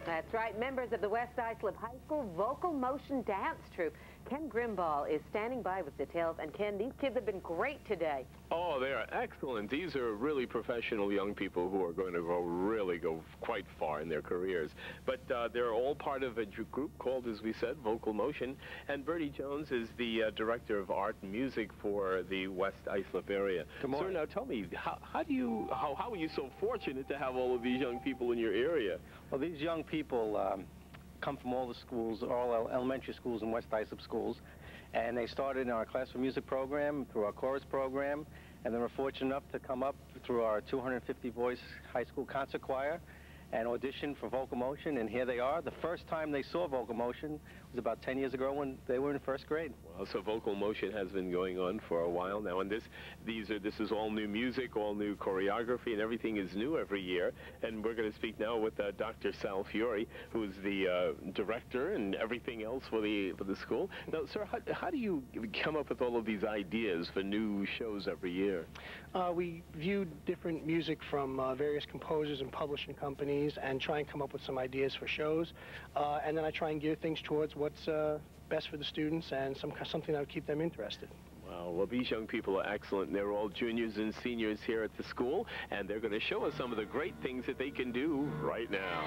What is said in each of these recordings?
That's right. Members of the West Islip High School Vocal Motion Dance Troupe. Ken Grimball is standing by with details. And Ken, these kids have been great today. Oh, they are excellent. These are really professional young people who are going to go quite far in their careers. But they're all part of a group called, as we said, Vocal Motion. And Bertie Jones is the director of art and music for the West Islip area. Good morning. Sir, now tell me, how are you so fortunate to have all of these young people in your area? Well, these young people come from all the schools, all elementary schools and West Islip schools, and they started in our class for music program, through our chorus program, and they were fortunate enough to come up through our 250-voice high school concert choir and audition for Vocal Motion, and here they are. The first time they saw Vocal Motion was about 10 years ago when they were in first grade. Well, so Vocal Motion has been going on for a while now, and this is all new music, all new choreography, and everything is new every year. And we're going to speak now with Dr. Sal Fiore, who's the director and everything else for the school. Now, sir, how do you come up with all of these ideas for new shows every year? We view different music from various composers and publishing companies and try and come up with some ideas for shows. And then I try and gear things towards what's best for the students and something that would keep them interested. Wow, well, these young people are excellent. They're all juniors and seniors here at the school, and they're going to show us some of the great things that they can do right now.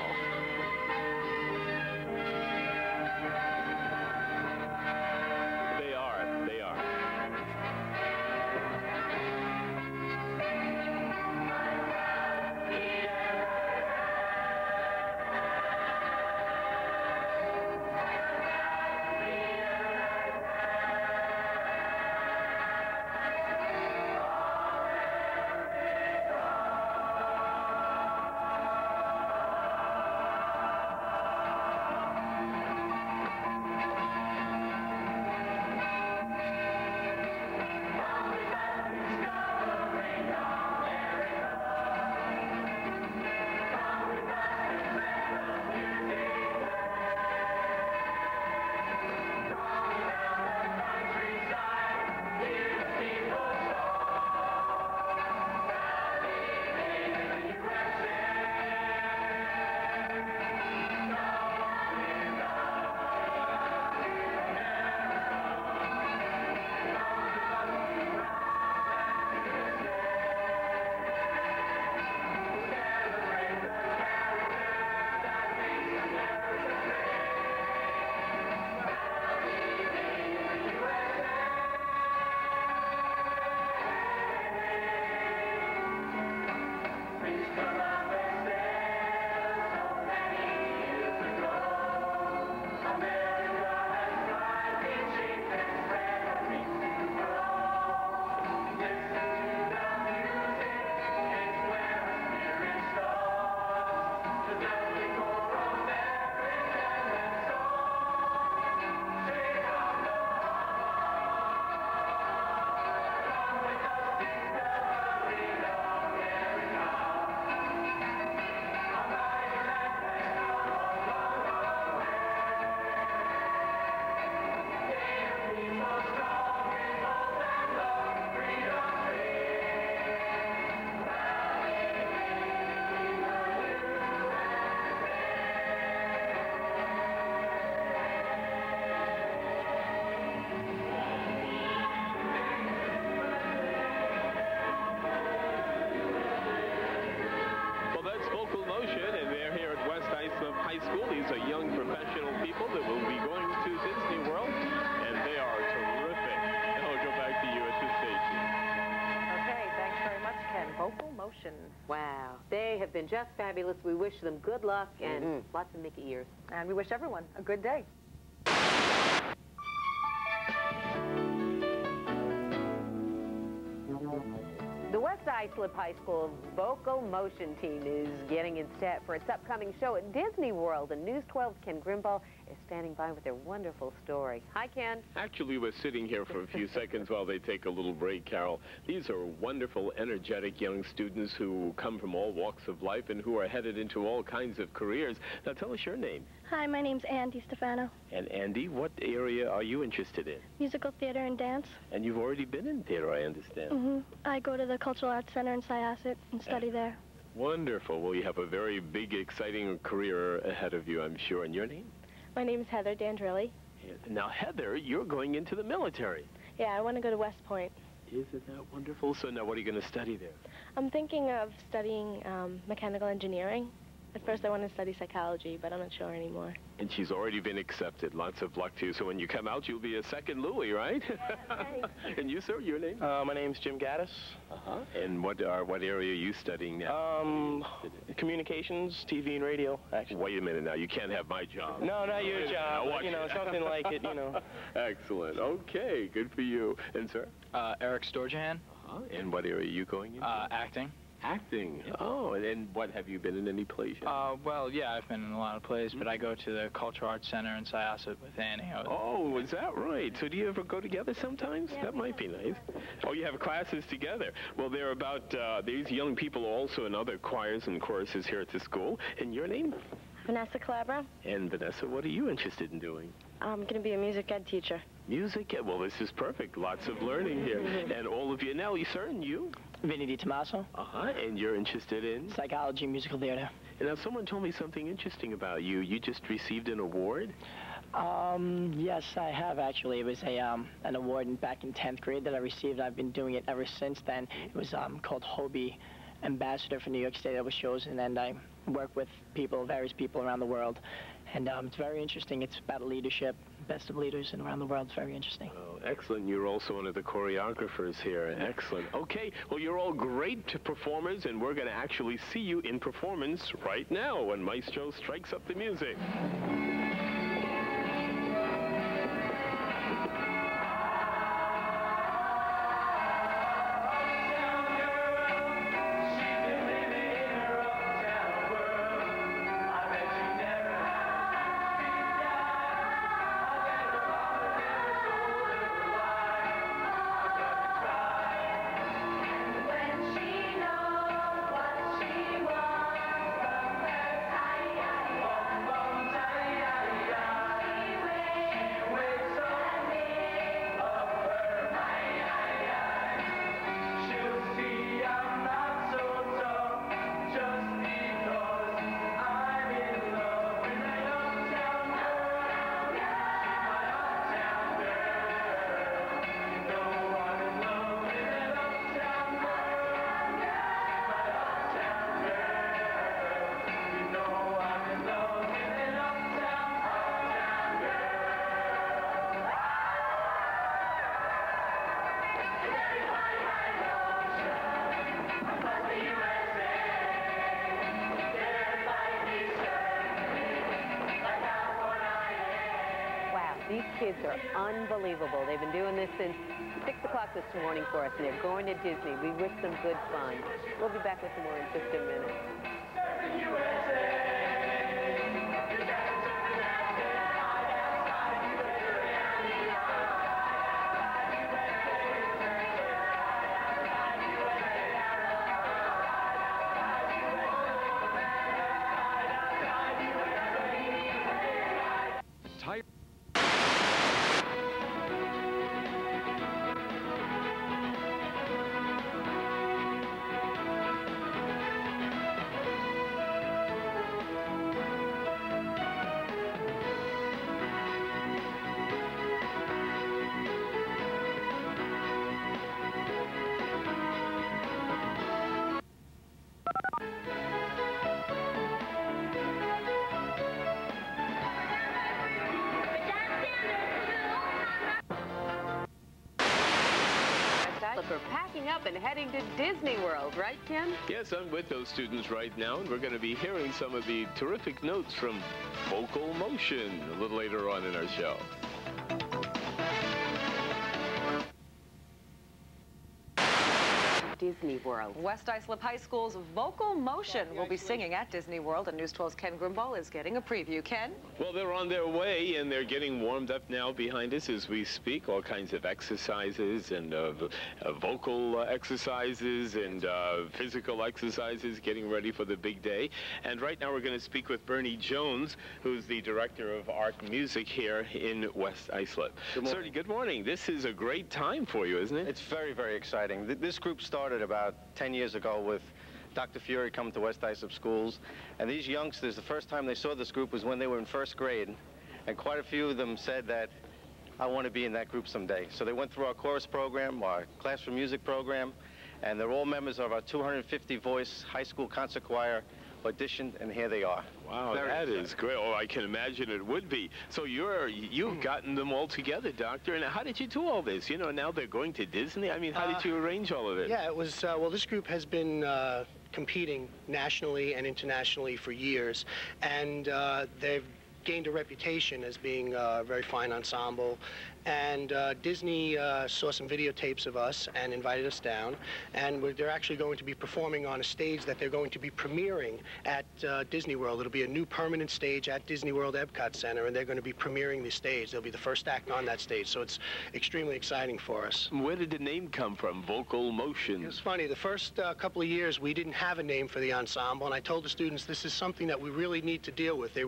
These are young professional people that will be going to Disney World, and they are terrific. And I'll go back to you at the station. Okay, thanks very much, Ken. Vocal Motion. Wow, they have been just fabulous. We wish them good luck and lots of Mickey ears. And we wish everyone a good day. The West Islip High School Vocal Motion team is getting in set for its upcoming show at Disney World, and News 12's Ken Grimball is standing by with their wonderful story. Hi, Ken. Actually, we're sitting here for a few seconds while they take a little break, Carol. These are wonderful, energetic young students who come from all walks of life and who are headed into all kinds of careers. Now, tell us your name. Hi, my name's Andy Stefano. And Andy, what area are you interested in? Musical theater and dance. And you've already been in theater, I understand. I go to the Cultural Arts Center in Syosset and study there. Wonderful. Well, you have a very big, exciting career ahead of you, I'm sure. And your name? My name is Heather Dandrilli. Now, Heather, you're going into the military. Yeah, I want to go to West Point. Isn't that wonderful? So now what are you going to study there? I'm thinking of studying mechanical engineering. At first I wanted to study psychology, but I'm not sure anymore. And she's already been accepted. Lots of luck to you. So when you come out, you'll be a second Louis, right? Thanks. And you, sir, your name? My name's Jim Gaddis. And what area are you studying now? Communications, TV and radio, actually. Wait a minute now. You can't have my job. No, not your job. Watch You know, it. something like it, you know. Excellent. Okay, good for you. And, sir? Eric Storjahan, And what area are you going into? acting. Acting. Oh, and what, have you been in any plays yet? Well, yeah, I've been in a lot of plays, but I go to the Cultural Arts Center in Syosset with Annie. Oh, is that right? So do you ever go together sometimes? Yeah, That might be nice. Oh, you have classes together. Well, there are about, these young people also in other choirs and choruses here at the school. And your name? Vanessa Calabro. And Vanessa, what are you interested in doing? I'm going to be a music ed teacher. Music? Well, this is perfect. Lots of learning here. And all of you. Now, sir, and you? Vinny DiTommaso. And you're interested in? Psychology, musical theater. And now, someone told me something interesting about you. You just received an award? Yes, I have actually. It was an award back in 10th grade that I received. I've been doing it ever since then. It was called Hobie Ambassador for New York State. That was chosen, and I work with people, various people around the world. And it's very interesting. It's about leadership, best of leaders and around the world. It's very interesting. Oh, excellent. You're also one of the choreographers here. Excellent. Okay, well, you're all great performers, and we're going to actually see you in performance right now when Maestro strikes up the music. These kids are unbelievable. They've been doing this since 6 o'clock this morning for us, and they're going to Disney. We wish them good fun. We'll be back with more in just a minute. We're packing up and heading to Disney World, right, Ken? Yes, I'm with those students right now, and we're going to be hearing some of the terrific notes from Vocal Motion a little later on in our show. Disney World. West Islip High School's Vocal Motion will be singing at Disney World, and News 12's Ken Grimble is getting a preview. Ken? Well, they're on their way, and they're getting warmed up now behind us as we speak. All kinds of exercises and vocal exercises and physical exercises, getting ready for the big day. And right now we're going to speak with Bernie Jones, who's the Director of Art and Music here in West Islip. Good morning. Sir, good morning. This is a great time for you, isn't it? It's very, very exciting. This group started about 10 years ago with Dr. Fury coming to West Islip schools. And these youngsters, the first time they saw this group was when they were in first grade. And quite a few of them said that, I want to be in that group someday. So they went through our chorus program, our classroom music program, and they're all members of our 250-voice high school concert choir, auditioned, and here they are. Wow, that is great. Oh, I can imagine it would be. So you've gotten them all together, Doctor, and how did you do all this? You know, now they're going to Disney. I mean, how did you arrange all of it? Yeah, it was, well, this group has been competing nationally and internationally for years, and they've gained a reputation as being a very fine ensemble. And Disney saw some videotapes of us and invited us down, and they're actually going to be performing on a stage that they're going to be premiering at Disney World. It'll be a new permanent stage at Disney World Epcot Center, and they're going to be premiering the stage. They'll be the first act on that stage, so it's extremely exciting for us. Where did the name come from, Vocal Motion? It's funny, the first couple of years we didn't have a name for the ensemble, and I told the students this is something that we really need to deal with.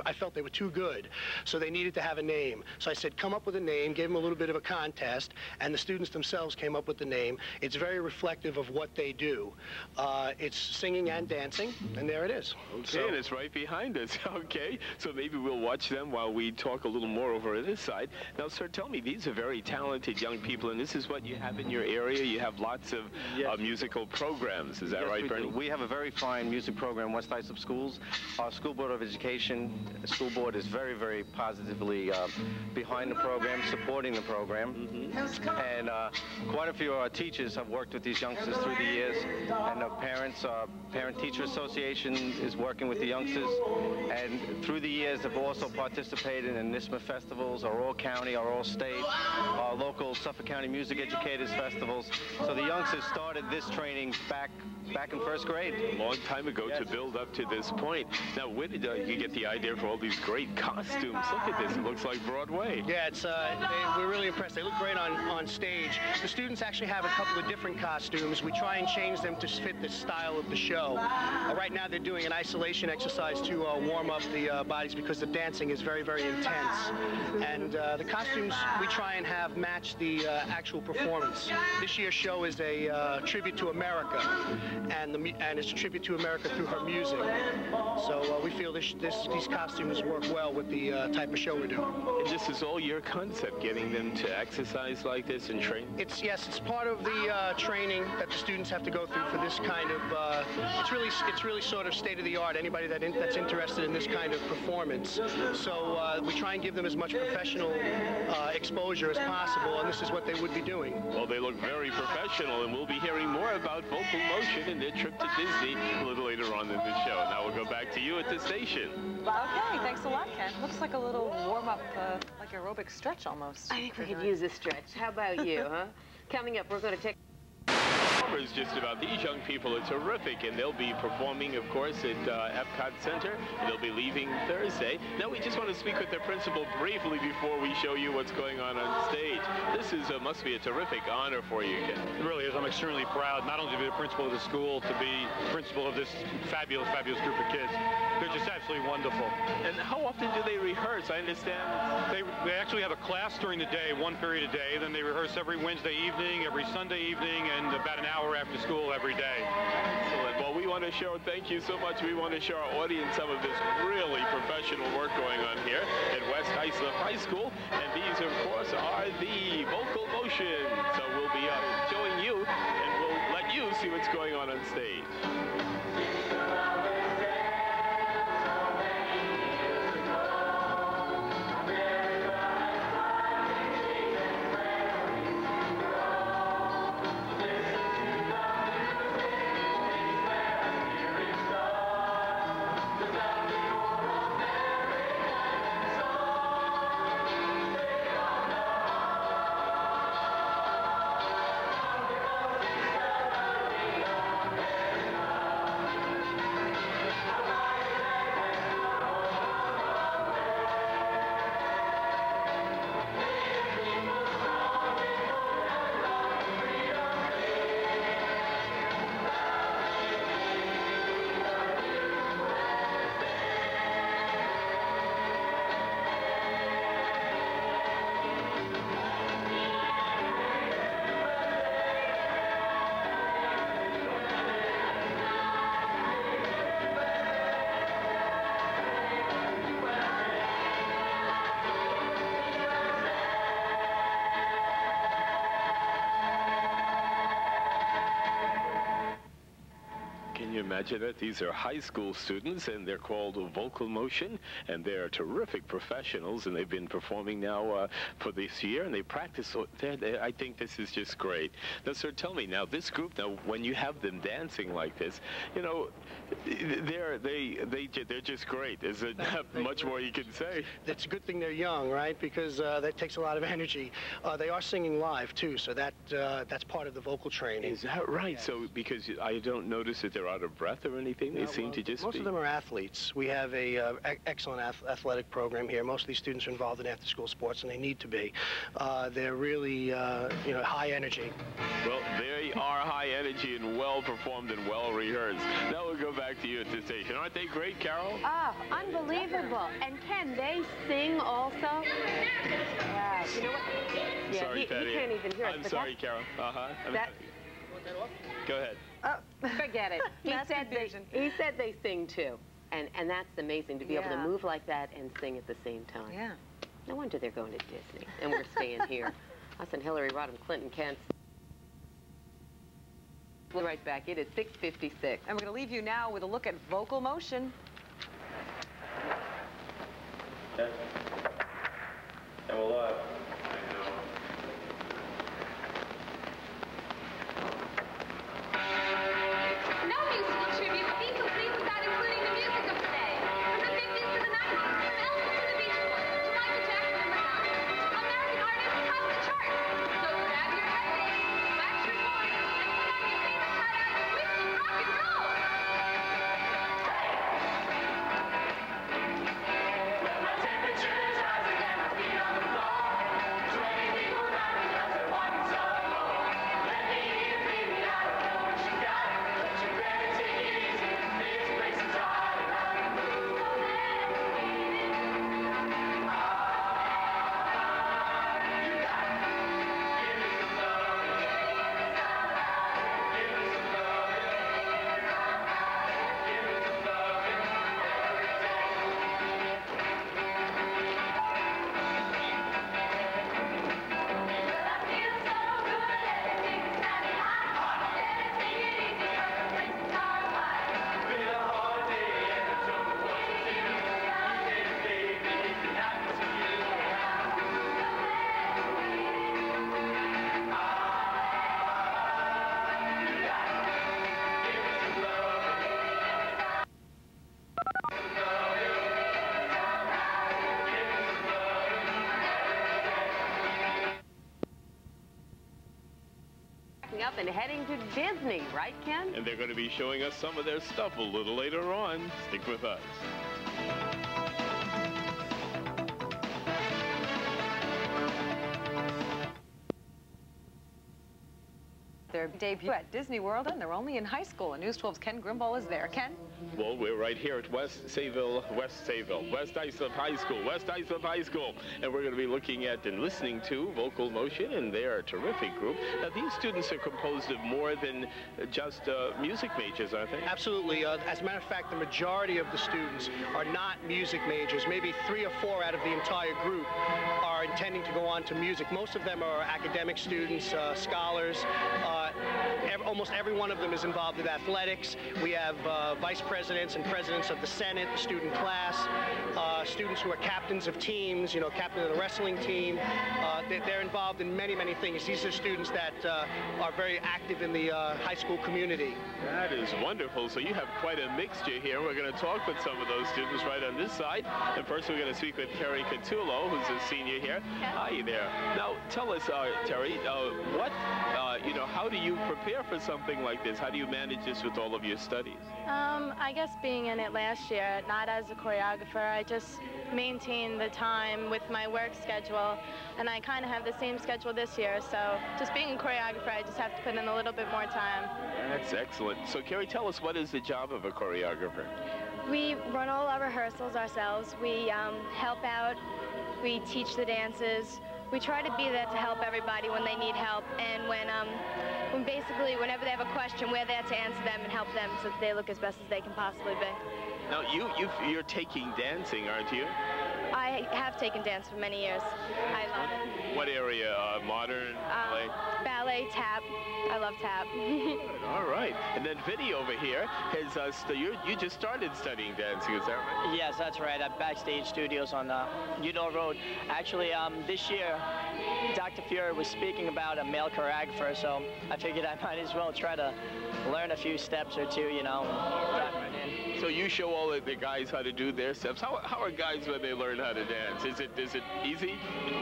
I felt they were too good, so they needed to have a name. So I said, come up with a name, gave them a little bit of a contest, and the students themselves came up with the name. It's very reflective of what they do. It's singing and dancing, and there it is. Okay, so, and it's right behind us. Okay, so maybe we'll watch them while we talk a little more over this side. Now, sir, tell me, these are very talented young people, and this is what you have in your area. You have lots of musical programs. Is that right, Bernie? We have a very fine music program in West Islip Schools. Our School Board of Education, the school board is very, very positively behind the program, supporting the program. And quite a few of our teachers have worked with these youngsters through the years, and the Parent-Teacher Association is working with the youngsters, and through the years have also participated in NISMA festivals, our all-county, our all-state, our local Suffolk County Music Educators festivals. So the youngsters started this training back in first grade. A long time ago to build up to this point. Now, where did you get the idea for all these great costumes? Look at this. It looks like Broadway. Yeah, it's we're really impressed. They look great on stage. The students actually have a couple of different costumes. We try and change them to fit the style of the show. Right now they're doing an isolation exercise to warm up the bodies because the dancing is very, very intense. And the costumes we try and have match the actual performance. This year's show is a tribute to America, and it's a tribute to America through her music. So we feel these costumes work well with the type of show we're doing. And this is all your concept, getting them to exercise like this and train? Yes, it's part of the training that the students have to go through for this kind of, it's really sort of state-of-the-art, anybody that's interested in this kind of performance. So we try and give them as much professional exposure as possible, and this is what they would be doing. Well, they look very professional, and we'll be hearing more about Vocal Motion and their trip to Disney a little later on in the show. Now we'll go back to you at the station. Okay, thanks a lot, Ken. Looks like a little warm-up, like aerobic stretch almost. I think we could use a stretch. How about you, huh? Coming up, we're going to take... Just about these young people are terrific, and they'll be performing, of course, at Epcot Center, and they'll be leaving Thursday. Now we just want to speak with their principal briefly before we show you what's going on stage. This is must be a terrific honor for you, Ken. It really is. I'm extremely proud not only to be the principal of the school, to be principal of this fabulous, fabulous group of kids. They're just absolutely wonderful. And how often do they rehearse? I understand they actually have a class during the day, one period a day. Then they rehearse every Wednesday evening, every Sunday evening, and about an hour after school every day. Excellent. Well, we want to show, thank you so much. We want to show our audience some of this really professional work going on here at West Islip High School. And these, of course, are the Vocal Motion. So we'll be showing you, and we'll let you see what's going on stage. imagine it. These are high school students, and they're called Vocal Motion, and they're terrific professionals, and they've been performing now for this year, and they practice. So I think this is just great. Now, sir, tell me now, this group, now, when you have them dancing like this, you know, they're just great. There's much more you can say. It's a good thing they're young, right? Because that takes a lot of energy. They are singing live too, so that's part of the vocal training. Is that right? Yes. So because I don't notice that they're out of breath or anything. They seem to just most of them are athletes. We have a excellent athletic program here. Most of these students are involved in after-school sports, and they need to be. They're really high energy. Well, they are high energy and well performed and well rehearsed. Now we'll go back to you at the station. Aren't they great, Carol? Oh, unbelievable. And can they sing also? Wow. You know what? Yeah, Sorry, he can't even hear us. I'm sorry, Carol. Go ahead. Oh, forget it. He said they sing too. And that's amazing to be able to move like that and sing at the same time. Yeah. No wonder they're going to Disney. And we're staying here. Us and Hillary Rodham Clinton can't. We'll be right back. It is 6:56. And we're going to leave you now with a look at Vocal Motion. And we'll No musical tribute would be complete without including the music of today. From the 50s to the 90s, from Elvis to the Beach Boys, to Michael Jackson and Madonna, American artists top the charts. So grab your headbands, wax your toys, and put on your favorite tie-dye with some rock and roll. My temperature's rising and my feet on the floor. 20 people got me just wanting some more. Let me in, baby, I don't know what you got, but you better take it easy. This place is hot and I can move. You got it. Give me some love. Give me some love. Give me some love. Give me some love every day. I feel so good, everything is standing high. Better take it easy, the place is hard. Been a hard day and I don't know what to do. You said, baby, if it happens to you, you got it. Give me some love. Packing up and heading to Disney, right, Ken? And they're going to be showing us some of their stuff a little later on. Stick with us. Their debut at Disney World, and they're only in high school. And News 12's Ken Grimble is there. Ken? Well, we're right here at West Islip High School, and we're going to be looking at and listening to Vocal Motion, and they're a terrific group. Now, these students are composed of more than just music majors, aren't they? Absolutely. As a matter of fact, the majority of the students are not music majors. Maybe 3 or 4 out of the entire group are intending to go on to music. Most of them are academic students, scholars. Almost every one of them is involved with athletics. We have vice presidents and presidents of the Senate, the student class, students who are captains of teams, captain of the wrestling team. They're involved in many, many things. These are students that are very active in the high school community. That is wonderful. So you have quite a mixture here. We're going to talk with some of those students right on this side. And first we're going to speak with Terry Catullo, who's a senior here. Hi there. Now, tell us, Terry, how do you prepare for something like this? How do you manage this with all of your studies? I guess being in it last year, not as a choreographer, I just maintain the time with my work schedule, and I kind of have the same schedule this year, so just being a choreographer, I just have to put in a little bit more time. That's excellent. So, Carrie, tell us, what is the job of a choreographer? We run all our rehearsals ourselves. We help out. We teach the dances. We try to be there to help everybody when they need help, and whenever they have a question, we're there to answer them and help them so that they look as best as they can possibly be. Now, you're taking dancing, aren't you? I have taken dance for many years. I love it. What area? Modern, ballet? Ballet, tap. I love tap. All right. And then Vinny over here has you just started studying dancing, is that right? Yes, that's right. At Backstage Studios on Udall Road. Actually, this year, Dr. Fury was speaking about a male choreographer, so I figured I might as well try to learn a few steps or two, you know. Dive right in. So you show all of the guys how to do their steps. How are guys when they learn how to dance? Is it easy?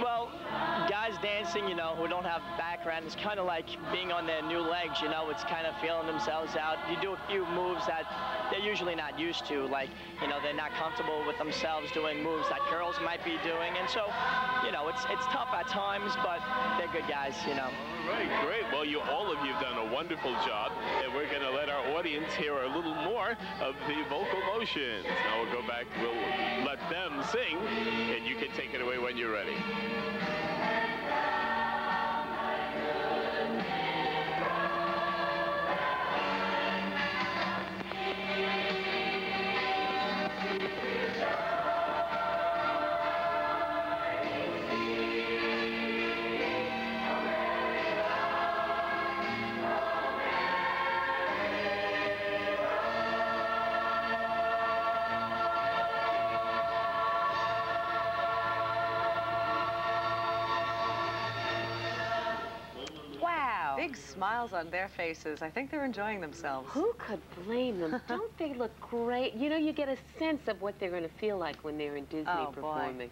Well, guys dancing, you know, who don't have background, it's kind of like being on their new legs, you know. It's kind of feeling themselves out. You do a few moves that they're usually not used to, like, you know, they're not comfortable with themselves doing moves that girls might be doing, and so, you know, it's tough at times, but they're good guys, you know. All right, great. Well, all of you have done a wonderful job, and we're going to let our audience hear a little more of the vocal motions. Now we'll go back, we'll let them sing, and you can take it away when you're ready. Big smiles on their faces. I think they're enjoying themselves. Who could blame them? Don't they look great? You know, you get a sense of what they're going to feel like when they're in Disney performing.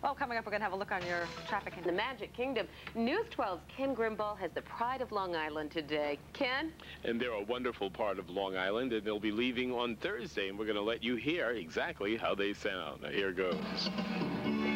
Well, coming up, we're going to have a look on your traffic in the Magic Kingdom. News 12's Ken Grimball has the pride of Long Island today. Ken? And they're a wonderful part of Long Island, and they'll be leaving on Thursday, and we're going to let you hear exactly how they sound. Now, here goes. Thank you.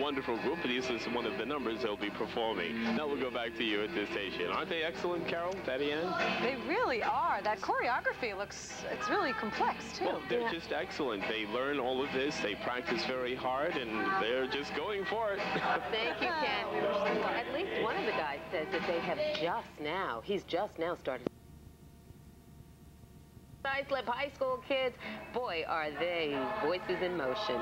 wonderful group. This is one of the numbers they'll be performing. Now we'll go back to you at this station. Aren't they excellent, Carol, Daddy Ann? They really are. That choreography it's really complex, too. Well, they're just excellent. They learn all of this. They practice very hard, and they're just going for it. Thank you, Ken. Well, at least one of the guys says that they have he's just now started. Islip High School kids, boy, are they voices in motion.